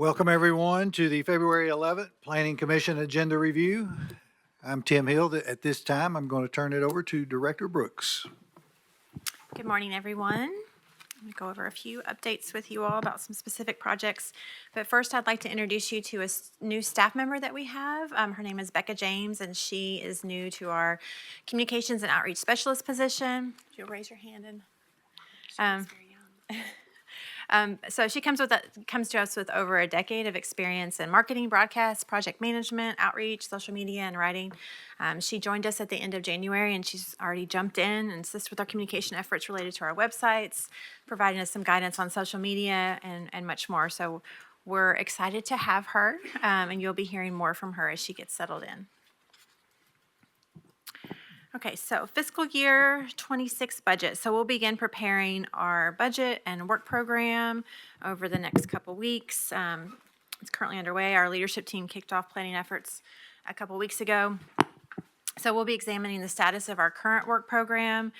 Welcome, everyone, to the February 11th Planning Commission Agenda Review. I'm Tim Hill. At this time, I'm going to turn it over to Director Brooks. Good morning, everyone. I'm going to go over a few updates with you all about some specific projects. But first, I'd like to introduce you to a new staff member that we have. Her name is Becca James, and she is new to our Communications and Outreach Specialist position. You'll raise your hand and. So she comes to us with over a decade of experience in marketing, broadcast, project management, outreach, social media, and writing. She joined us at the end of January, and she's already jumped in and assisted with our communication efforts related to our websites, providing us some guidance on social media and much more. So we're excited to have her, and you'll be hearing more from her as she gets settled in. Okay, so fiscal year 26 budget. So we'll begin preparing our budget and work program over the next couple weeks. It's currently underway. Our leadership team kicked off planning efforts a couple weeks ago. So we'll be examining the status of our current work program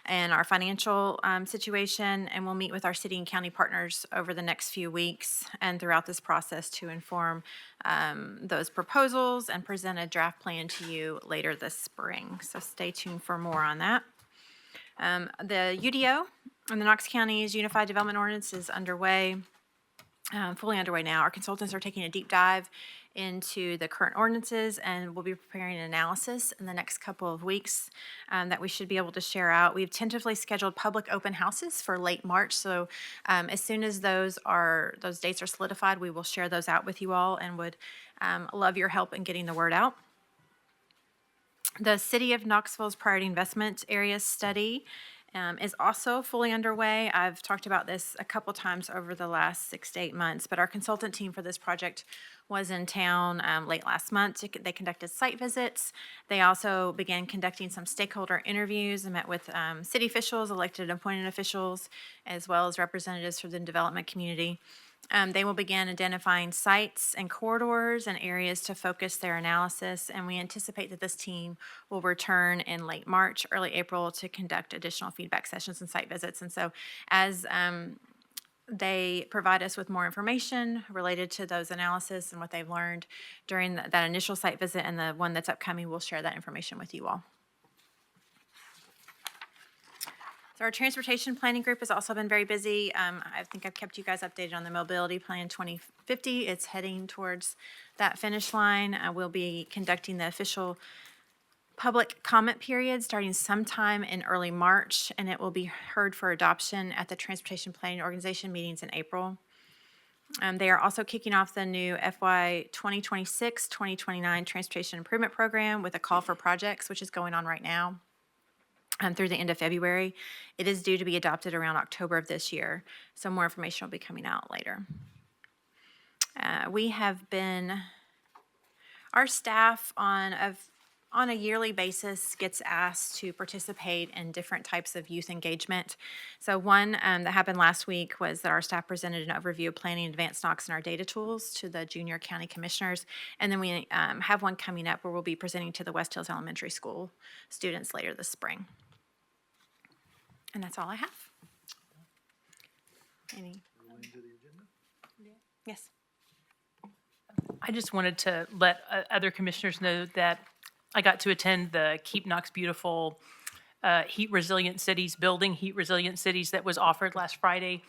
and our financial situation, and we'll meet with our city and county partners over the next few weeks and throughout this process to inform those proposals and present a draft plan to you later this spring. So stay tuned for more on that. The UDO and the Knox County's Unified Development Ordinance is underway. Fully underway now. Our consultants are taking a deep dive into the current ordinances, and we'll be preparing an analysis in the next couple of weeks that we should be able to share out. We've tentatively scheduled public open houses for late March, so as soon as those dates are solidified, we will share those out with you all, and would love your help in getting the word out. The City of Knoxville's Priority Investment Area Study is also fully underway. I've talked about this a couple times over the last 6 to 8 months, but our consultant team for this project was in town late last month. They conducted site visits. They also began conducting some stakeholder interviews and met with city officials, elected and appointed officials, as well as representatives from the development community. They will begin identifying sites and corridors and areas to focus their analysis, and we anticipate that this team will return in late March, early April to conduct additional feedback sessions and site visits. And so as they provide us with more information related to those analysis and what they've learned during that initial site visit and the one that's upcoming, we'll share that information with you all. So our transportation planning group has also been very busy. I think I've kept you guys updated on the Mobility Plan 2050. It's heading towards that finish line. We'll be conducting the official public comment period starting sometime in early March, and it will be heard for adoption at the Transportation Planning Organization meetings in April. They are also kicking off the new FY 2026-2029 Transportation Improvement Program with a call for projects, which is going on right now. Through the end of February. It is due to be adopted around October of this year, so more information will be coming out later. Our staff on a yearly basis gets asked to participate in different types of youth engagement. So one that happened last week was that our staff presented an overview of planning advanced Knox and our data tools to the junior county commissioners. And then we have one coming up where we'll be presenting to the West Hills Elementary School students later this spring. And that's all I have. Yes. I just wanted to let other commissioners know that I got to attend the Keep Knox Beautiful Heat Resilient Cities, Building Heat Resilient Cities that was offered last Friday.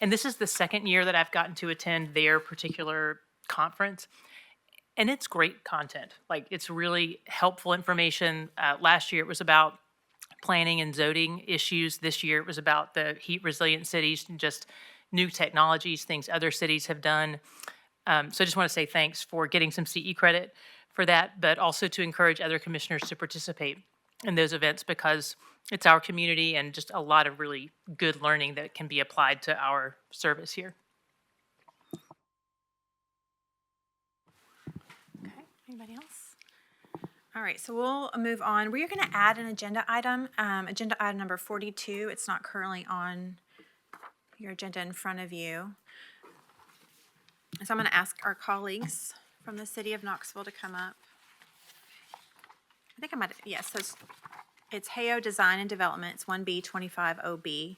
And this is the second year that I've gotten to attend their particular conference. And it's great content. Like, it's really helpful information. Last year it was about planning and zoning issues. This year it was about the heat resilient cities and just new technologies, things other cities have done. So I just want to say thanks for getting some CE credit for that, but also to encourage other commissioners to participate in those events because it's our community and just a lot of really good learning that can be applied to our service here. Okay, anybody else? All right, so we'll move on. We are going to add an agenda item number 42. It's not currently on your agenda in front of you. So I'm going to ask our colleagues from the City of Knoxville to come up. I think I might, yes, so it's HAO Design and Development. It's 1B25OB.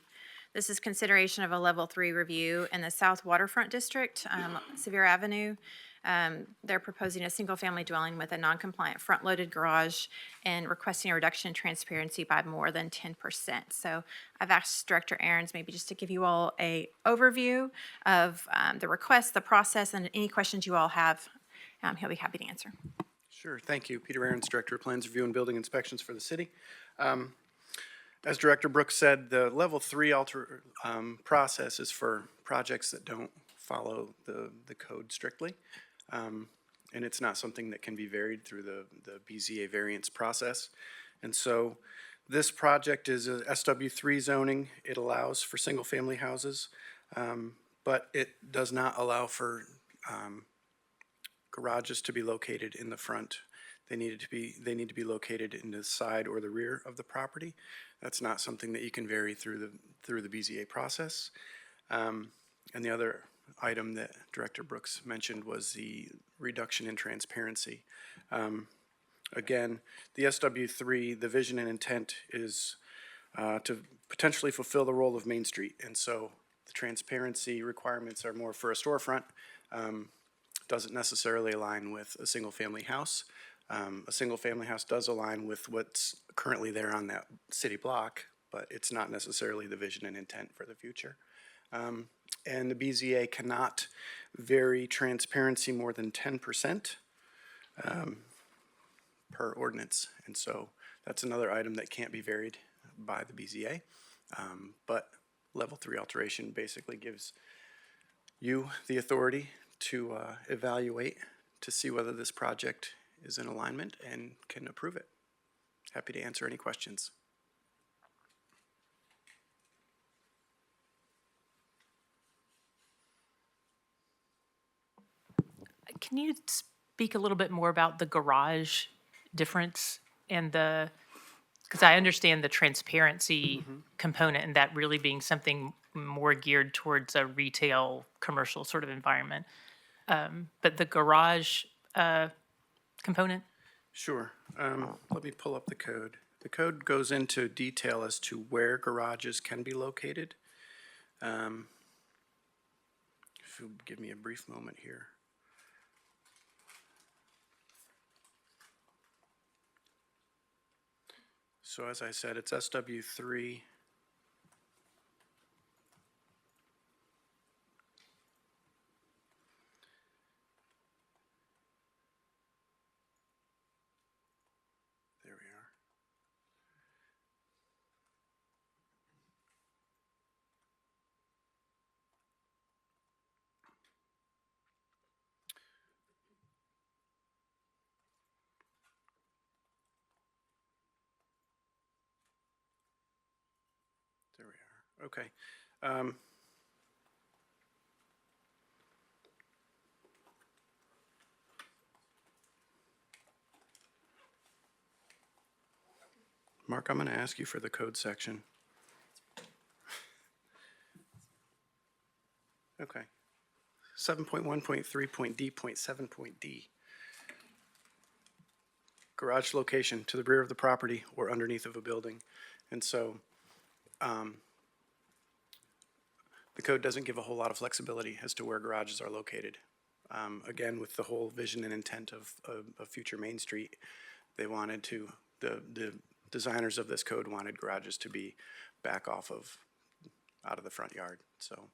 This is consideration of a level 3 review in the South Waterfront District, Sevier Avenue. They're proposing a single-family dwelling with a non-compliant front-loaded garage and requesting a reduction in transparency by more than 10%. So I've asked Director Aaron's maybe just to give you all a overview of the request, the process, and any questions you all have. He'll be happy to answer. Sure, thank you. Peter Aarons, Director of Plans Review and Building Inspections for the city. As Director Brooks said, the level 3 process is for projects that don't follow the code strictly. And it's not something that can be varied through the BZA variance process. And so this project is a SW3 zoning. It allows for single-family houses, but it does not allow for garages to be located in the front. They need to be located in the side or the rear of the property. That's not something that you can vary through the BZA process. And the other item that Director Brooks mentioned was the reduction in transparency. Again, the SW3, the vision and intent is to potentially fulfill the role of Main Street. And so the transparency requirements are more for a storefront. Doesn't necessarily align with a single-family house. A single-family house does align with what's currently there on that city block, but it's not necessarily the vision and intent for the future. And the BZA cannot vary transparency more than 10% per ordinance. And so that's another item that can't be varied by the BZA. But level 3 alteration basically gives you the authority to evaluate to see whether this project is in alignment and can approve it. Happy to answer any questions. Can you speak a little bit more about the garage difference and because I understand the transparency component and that really being something more geared towards a retail, commercial sort of environment. But the garage component? Sure. Let me pull up the code. The code goes into detail as to where garages can be located. If you'll give me a brief moment here. So as I said, it's SW3. There we are. There we are. Okay. Mark, I'm going to ask you for the code section. Okay. 7.1.3.D.7.D. Garage location to the rear of the property or underneath of a building. And so the code doesn't give a whole lot of flexibility as to where garages are located. Again, with the whole vision and intent of future Main Street, they wanted to, the designers of this code wanted garages to be back out of the front yard, so.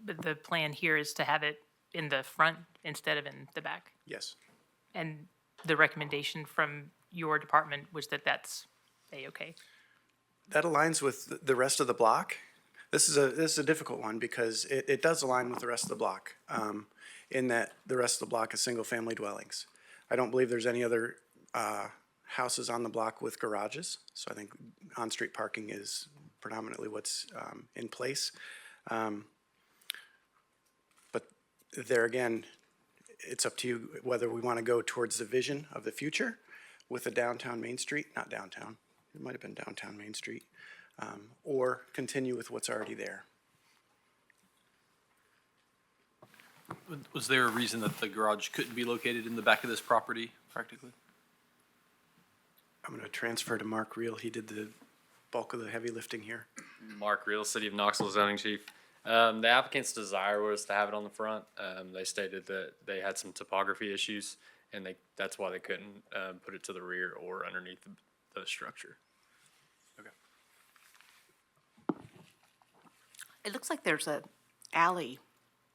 But the plan here is to have it in the front instead of in the back. Yes, And the recommendation from your department was that that's A-okay. that aligns with the rest of the block. This is a difficult one because it does align with the rest of the block, in that the rest of the block is single-family dwellings. I don't believe there's any other houses on the block with garages, so I think on-street parking is predominantly what's in place. But there again, it's up to you whether we want to go towards the vision of the future with a downtown Main Street, not downtown, it might have been downtown Main Street, or continue with what's already there. Was there a reason that the garage couldn't be located in the back of this property, practically? I'm going to transfer to Mark Reel. He did the bulk of the heavy lifting here. Mark Reel, City of Knoxville zoning chief. The applicant's desire was to have it on the front. They stated that they had some topography issues, and that's why they couldn't put it to the rear or underneath the structure. It looks like there's a alley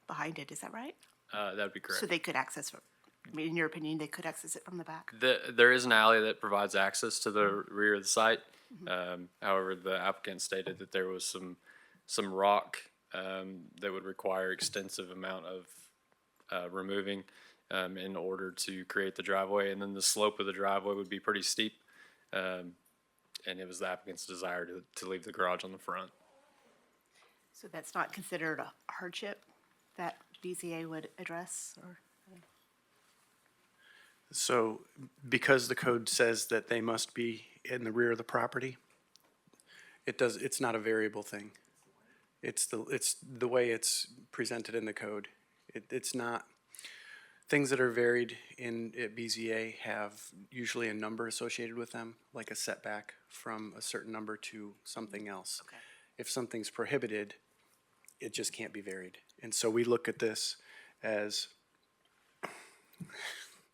behind it, is that right? That'd be correct. So they could access, I mean, in your opinion, they could access it from the back? There is an alley that provides access to the rear of the site. However, the applicant stated that there was some rock that would require extensive amount of removing in order to create the driveway, and then the slope of the driveway would be pretty steep. And it was the applicant's desire to leave the garage on the front. So that's not considered a hardship that BZA would address, or? So because the code says that they must be in the rear of the property, it's not a variable thing. It's the way it's presented in the code. It's not, things that are varied at BZA have usually a number associated with them, like a setback from a certain number to something else. Okay. If something's prohibited, it just can't be varied. And so we look at this as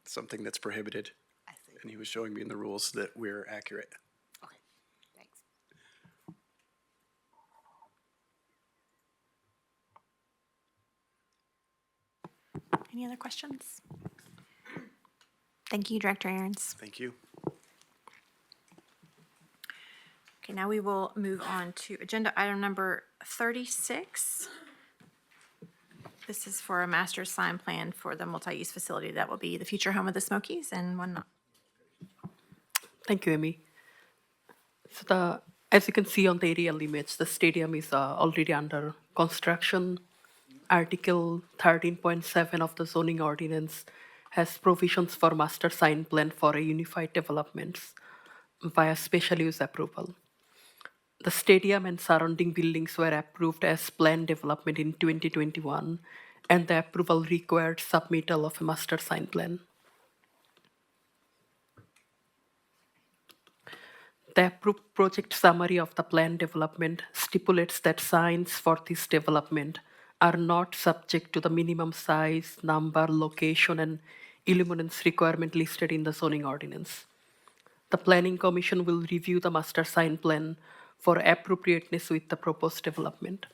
something that's prohibited. I see. And he was showing me in the rules that we're accurate. Okay, thanks. Any other questions? Thank you, Director Aaron's. Thank you. Okay, now we will move on to agenda item number 36. This is for a master sign plan for the multi-use facility that will be the future home of the Smokies and whatnot. Thank you, Amy. So as you can see on the aerial image, the stadium is already under construction. Article 13.7 of the zoning ordinance has provisions for master sign plan for a unified developments via special use approval. The stadium and surrounding buildings were approved as planned development in 2021, and the approval required submittal of a master sign plan. The approved project summary of the plan development stipulates that signs for this development are not subject to the minimum size, number, location, and illuminance requirement listed in the zoning ordinance. The Planning Commission will review the master sign plan for appropriateness with the proposed development.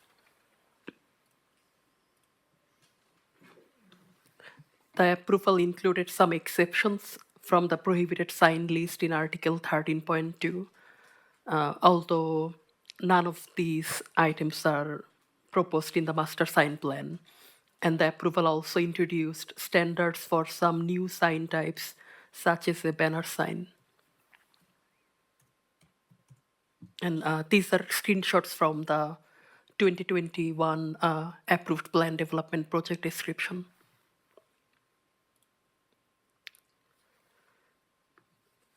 The approval included some exceptions from the prohibited sign list in Article 13.2, although none of these items are proposed in the master sign plan. And the approval also introduced standards for some new sign types, such as a banner sign. And these are screenshots from the 2021 approved plan development project description.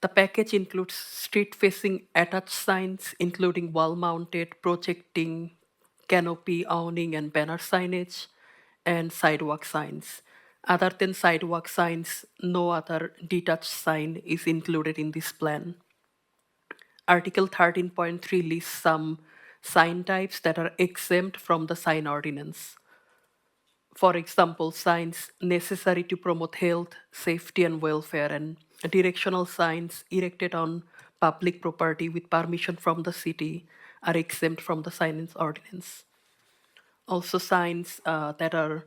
The package includes street-facing attached signs, including wall-mounted, projecting, canopy, awning, and banner signage, and sidewalk signs. Other than sidewalk signs, no other detached sign is included in this plan. Article 13.3 lists some sign types that are exempt from the sign ordinance. For example, signs necessary to promote health, safety, and welfare, and directional signs erected on public property with permission from the city are exempt from the signage ordinance. Also, signs that are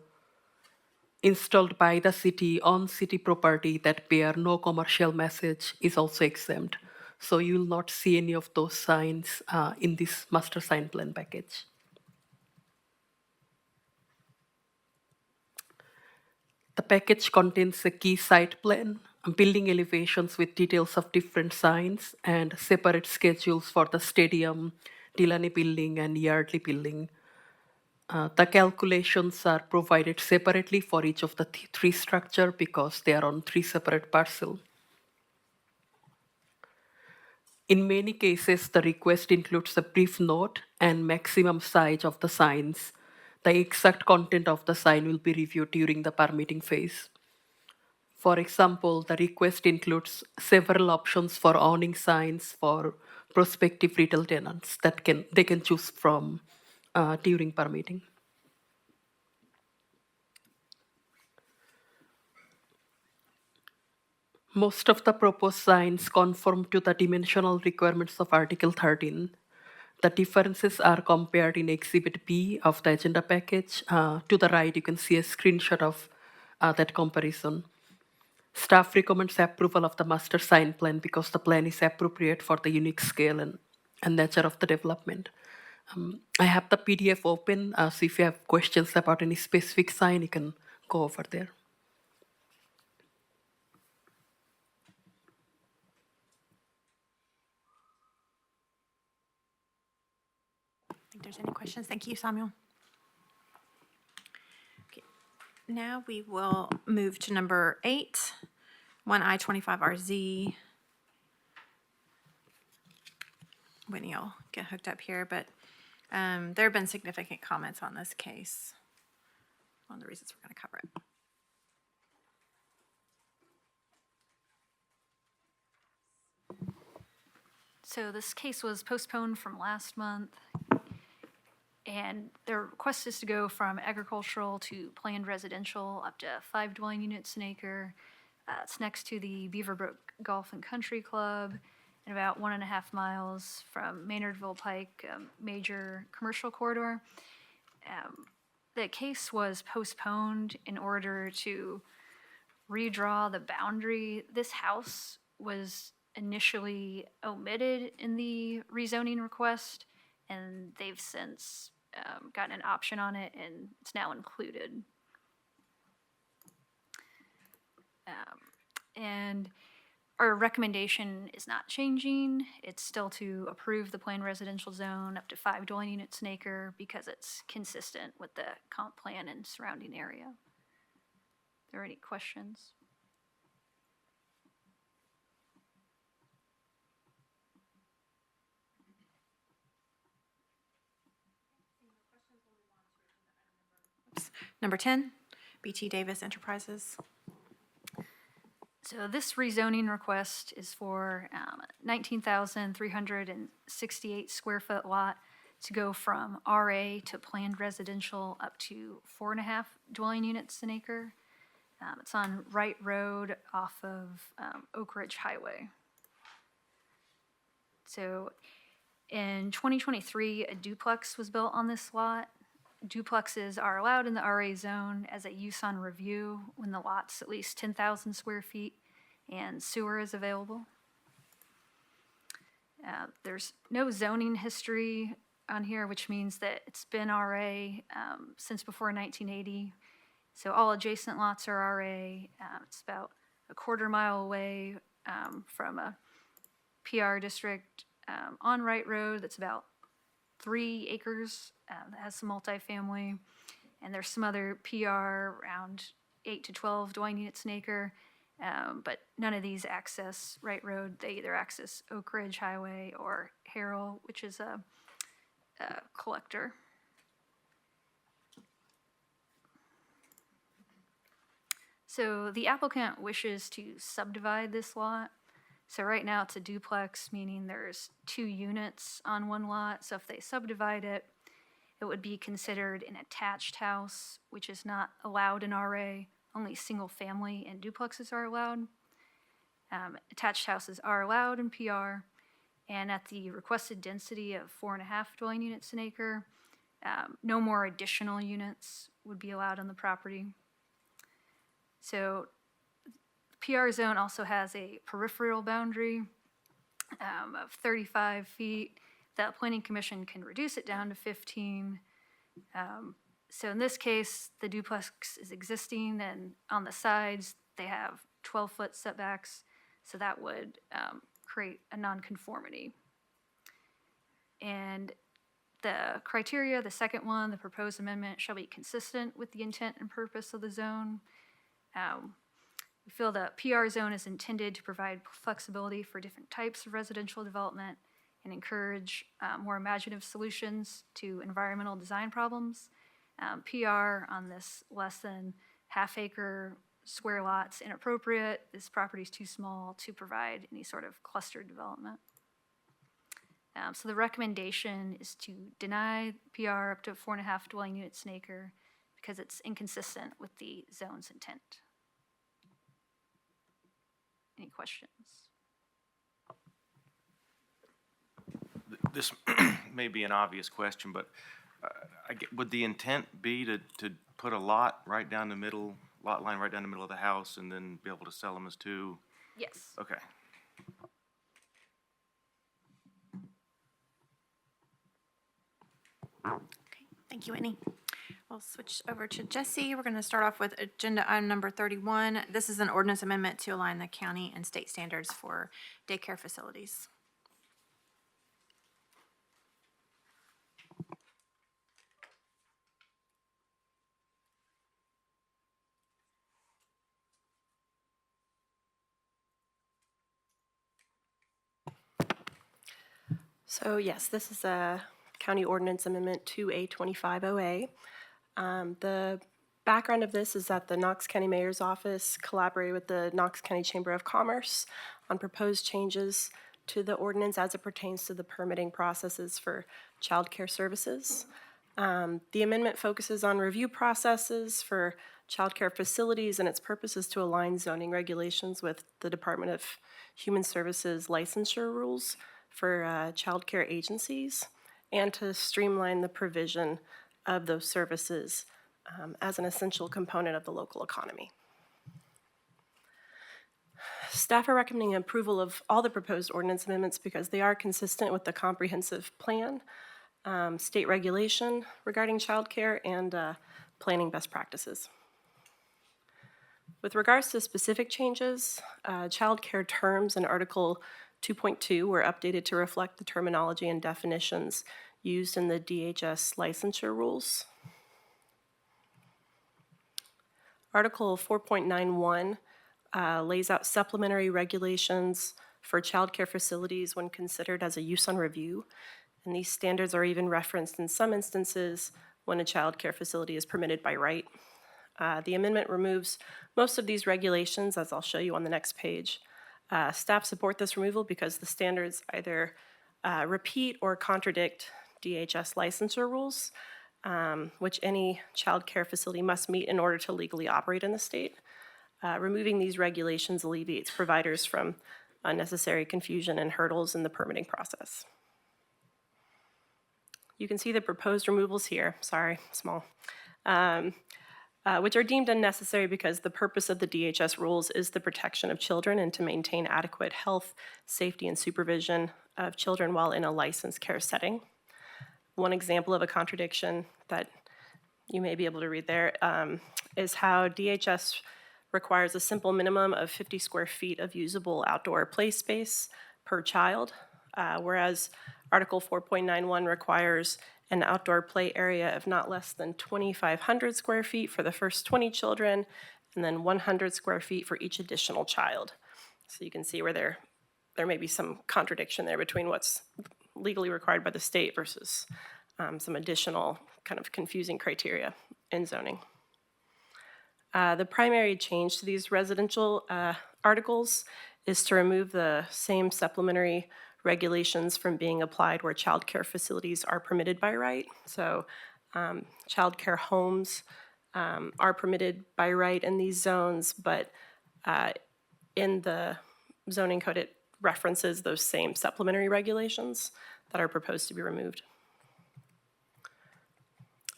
installed by the city on city property that bear no commercial message is also exempt. So you will not see any of those signs in this master sign plan package. The package contains a key site plan, building elevations with details of different signs, and separate schedules for the stadium, Delaney building, and Yardley building. The calculations are provided separately for each of the three structures because they are on three separate parcels. In many cases, the request includes a brief note and maximum size of the signs. The exact content of the sign will be reviewed during the permitting phase. For example, the request includes several options for awning signs for prospective retail tenants that they can choose from during permitting. Most of the proposed signs conform to the dimensional requirements of Article 13. The differences are compared in Exhibit B of the agenda package. To the right, you can see a screenshot of that comparison. Staff recommends approval of the master sign plan because the plan is appropriate for the unique scale and nature of the development. I have the PDF open, so if you have questions about any specific sign, you can go over there. I think there's any questions. Thank you, Samuel. Okay. Now we will move to number 8, 1I25RZ. Whitney will get hooked up here, but there have been significant comments on this case. One of the reasons we're going to cover it. So this case was postponed from last month, and the request is to go from agricultural to planned residential up to 5 dwelling units an acre. It's next to the Beaverbrook Golf and Country Club, and about 1.5 miles from Maynardville Pike, a major commercial corridor. The case was postponed in order to redraw the boundary. This house was initially omitted in the rezoning request, and they've since gotten an option on it, and it's now included. And our recommendation is not changing. It's still to approve the planned residential zone up to 5 dwelling units an acre because it's consistent with the comp plan and surrounding area. Are there any questions? Number 10, BT Davis Enterprises. So this rezoning request is for 19,368 square foot lot to go from RA to planned residential up to 4.5 dwelling units an acre. It's on Wright Road off of Oak Ridge Highway. So in 2023, a duplex was built on this lot. Duplexes are allowed in the RA zone as a use on review when the lot's at least 10,000 square feet and sewer is available. There's no zoning history on here, which means that it's been RA since before 1980. So all adjacent lots are RA. It's about a 1/4 mile away from a PR district on Wright Road that's about 3 acres that has some multifamily, and there's some other PR around 8 to 12 dwelling units an acre, but none of these access Wright Road. They either access Oak Ridge Highway or Harrell, which is a collector. So the applicant wishes to subdivide this lot. So right now it's a duplex, meaning there's 2 units on one lot. So if they subdivide it, it would be considered an attached house, which is not allowed in RA. Only single family and duplexes are allowed. Attached houses are allowed in PR, and at the requested density of 4.5 dwelling units an acre, no more additional units would be allowed on the property. So PR zone also has a peripheral boundary of 35 feet. The Planning Commission can reduce it down to 15. So in this case, the duplex is existing, and on the sides, they have 12-foot setbacks, so that would create a nonconformity. And the criteria, the second one, the proposed amendment shall be consistent with the intent and purpose of the zone. We feel the PR zone is intended to provide flexibility for different types of residential development and encourage more imaginative solutions to environmental design problems. PR on this less than half-acre square lots inappropriate. This property is too small to provide any sort of clustered development. So the recommendation is to deny PR up to 4.5 dwelling units an acre because it's inconsistent with the zone's intent. Any questions? This may be an obvious question, but would the intent be to put a lot right down the middle, lot line right down the middle of the house, and then be able to sell them as two? Yes. Okay. Okay, thank you, Whitney. We'll switch over to Jesse. We're going to start off with agenda item number 31. This is an ordinance amendment to align the county and state standards for daycare facilities. So yes, this is a County Ordinance Amendment 2A25OA. The background of this is that the Knox County Mayor's Office collaborated with the Knox County Chamber of Commerce on proposed changes to the ordinance as it pertains to the permitting processes for childcare services. The amendment focuses on review processes for childcare facilities, and its purpose is to align zoning regulations with the Department of Human Services licensure rules for childcare agencies, and to streamline the provision of those services as an essential component of the local economy. Staff are recommending approval of all the proposed ordinance amendments because they are consistent with the comprehensive plan, state regulation regarding childcare, and planning best practices. With regards to specific changes, childcare terms in Article 2.2 were updated to reflect the terminology and definitions used in the DHS licensure rules. Article 4.91 lays out supplementary regulations for childcare facilities when considered as a use on review, and these standards are even referenced in some instances when a childcare facility is permitted by right. The amendment removes most of these regulations, as I'll show you on the next page. Staff support this removal because the standards either repeat or contradict DHS licensure rules, which any child care facility must meet in order to legally operate in the state. Removing these regulations alleviates providers from unnecessary confusion and hurdles in the permitting process. You can see the proposed removals here, sorry, small, which are deemed unnecessary because the purpose of the DHS rules is the protection of children and to maintain adequate health, safety, and supervision of children while in a licensed care setting. One example of a contradiction that you may be able to read there is how DHS requires a simple minimum of 50 square feet of usable outdoor play space per child, whereas Article 4.91 requires an outdoor play area of not less than 2,500 square feet for the first 20 children, and then 100 square feet for each additional child. So you can see where there may be some contradiction there between what's legally required by the state versus some additional kind of confusing criteria in zoning. The primary change to these residential articles is to remove the same supplementary regulations from being applied where child care facilities are permitted by right. So child care homes are permitted by right in these zones, but in the zoning code it references those same supplementary regulations that are proposed to be removed.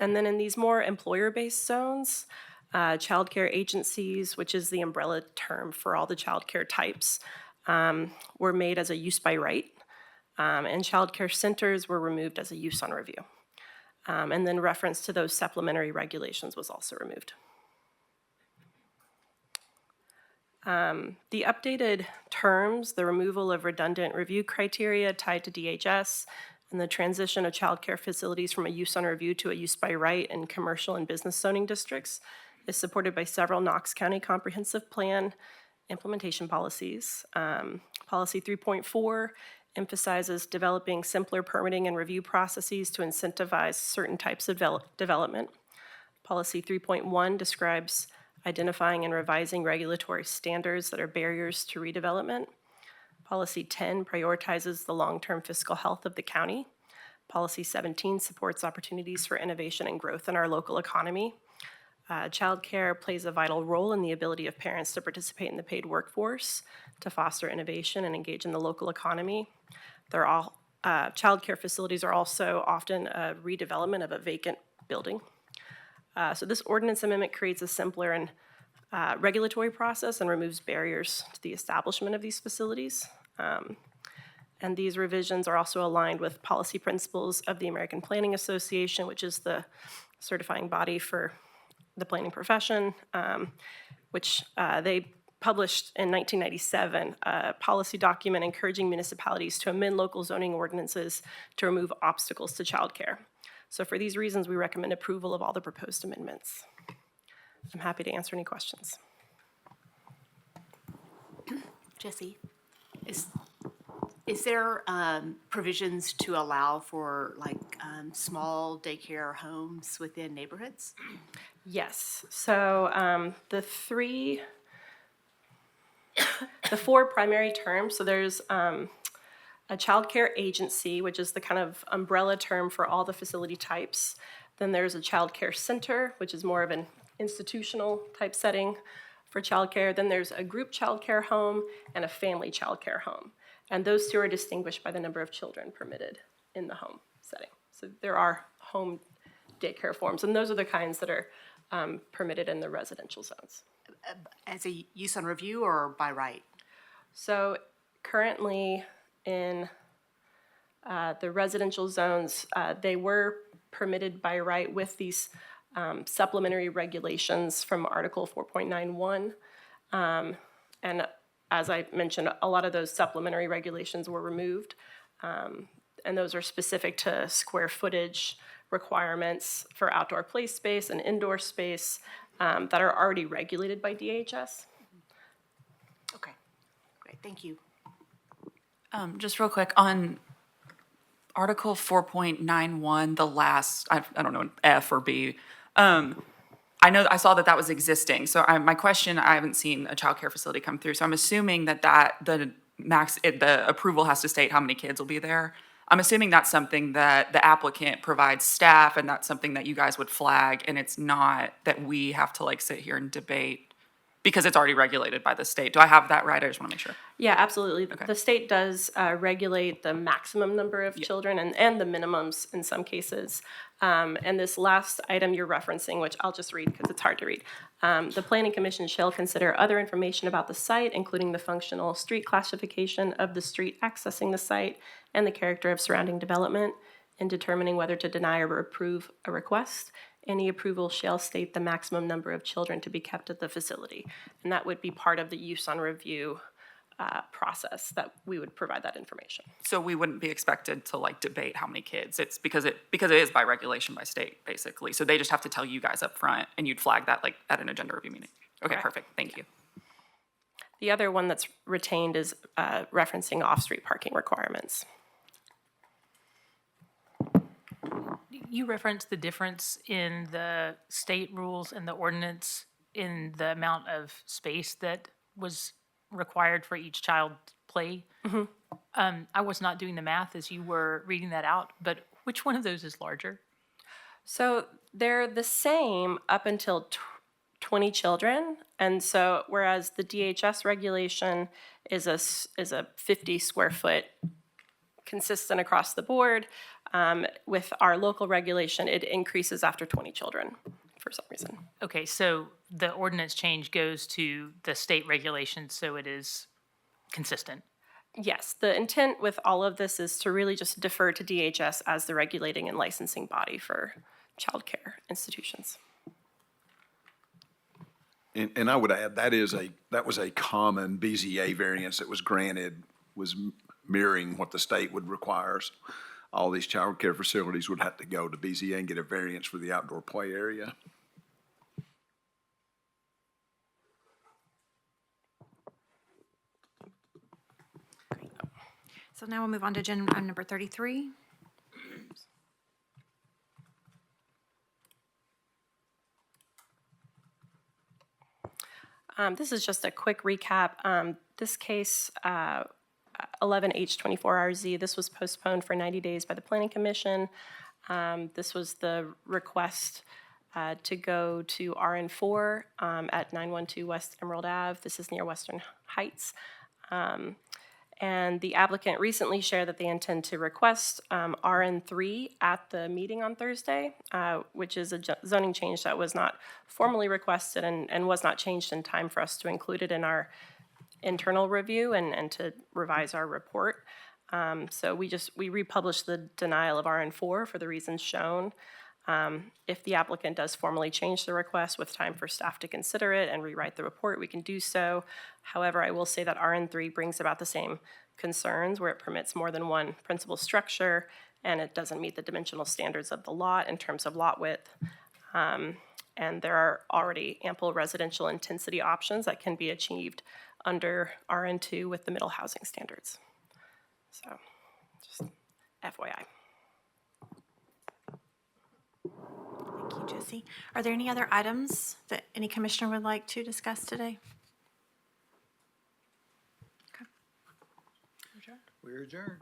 And then in these more employer-based zones, child care agencies, which is the umbrella term for all the child care types, were made as a use by right, and child care centers were removed as a use on review. And then reference to those supplementary regulations was also removed. The updated terms, the removal of redundant review criteria tied to DHS, and the transition of child care facilities from a use on review to a use by right in commercial and business zoning districts is supported by several Knox County Comprehensive Plan implementation policies. Policy 3.4 emphasizes developing simpler permitting and review processes to incentivize certain types of development. Policy 3.1 describes identifying and revising regulatory standards that are barriers to redevelopment. Policy 10 prioritizes the long-term fiscal health of the county. Policy 17 supports opportunities for innovation and growth in our local economy. Childcare plays a vital role in the ability of parents to participate in the paid workforce, to foster innovation and engage in the local economy. Childcare facilities are also often a redevelopment of a vacant building. So this ordinance amendment creates a simpler and regulatory process and removes barriers to the establishment of these facilities. And these revisions are also aligned with policy principles of the American Planning Association, which is the certifying body for the planning profession, which they published in 1997 a policy document encouraging municipalities to amend local zoning ordinances to remove obstacles to childcare. So for these reasons, we recommend approval of all the proposed amendments. I'm happy to answer any questions. Jesse, is there provisions to allow for like small daycare homes within neighborhoods? Yes, so the four primary terms, so there's a child care agency, which is the kind of umbrella term for all the facility types. Then there's a child care center, which is more of an institutional type setting for child care. Then there's a group child care home and a family child care home. And those two are distinguished by the number of children permitted in the home setting. So there are home daycare forms, and those are the kinds that are permitted in the residential zones. As a use on review or by right? So currently in the residential zones, they were permitted by right with these supplementary regulations from Article 4.91. And as I mentioned, a lot of those supplementary regulations were removed. And those are specific to square footage requirements for outdoor play space and indoor space that are already regulated by DHS. Okay, great, thank you. Just real quick, on Article 4.91, the last, I don't know, F or B, I know, I saw that was existing. So my question, I haven't seen a childcare facility come through. So I'm assuming that the approval has to state how many kids will be there. I'm assuming that's something that the applicant provides staff, and that's something that you guys would flag, and it's not that we have to like sit here and debate because it's already regulated by the state. Do I have that right? I just want to make sure. Yeah, absolutely. Okay. The state does regulate the maximum number of children and the minimums in some cases. And this last item you're referencing, which I'll just read because it's hard to read. The Planning Commission shall consider other information about the site, including the functional street classification of the street accessing the site and the character of surrounding development in determining whether to deny or approve a request. Any approval shall state the maximum number of children to be kept at the facility. And that would be part of the use on review process that we would provide that information. So we wouldn't be expected to like debate how many kids. It's because it is by regulation by state, basically. So they just have to tell you guys up front, and you'd flag that like at an agenda review meeting. Okay, Correct. perfect. Thank you. The other one that's retained is referencing off-street parking requirements. You referenced the difference in the state rules and the ordinance in the amount of space that was required for each child play. I was not doing the math as you were reading that out, but which one of those is larger? So they're the same up until 20 children. And so whereas the DHS regulation is a 50 square foot consistent across the board, with our local regulation, it increases after 20 children for some reason. Okay, so the ordinance change goes to the state regulation, so it is consistent. Yes, the intent with all of this is to really just defer to DHS as the regulating and licensing body for childcare institutions. And I would add, that was a common BZA variance that was granted, was mirroring what the state would require. So all these child care facilities would have to go to BZA and get a variance for the outdoor play area. So now we'll move on to agenda item number 33. This is just a quick recap. This case, 11H24RZ, this was postponed for 90 days by the Planning Commission. This was the request to go to RN4 at 912 West Emerald Ave. This is near Western Heights. And the applicant recently shared that they intend to request RN3 at the meeting on Thursday, which is a zoning change that was not formally requested and was not changed in time for us to include it in our internal review and to revise our report. So we republished the denial of RN4 for the reasons shown. If the applicant does formally change the request with time for staff to consider it and rewrite the report, we can do so. However, I will say that RN3 brings about the same concerns where it permits more than one principal structure and it doesn't meet the dimensional standards of the lot in terms of lot width. And there are already ample residential intensity options that can be achieved under RN2 with the middle housing standards. So, just FYI. Thank you, Jesse. Are there any other items that any commissioner would like to discuss today? We're adjourned.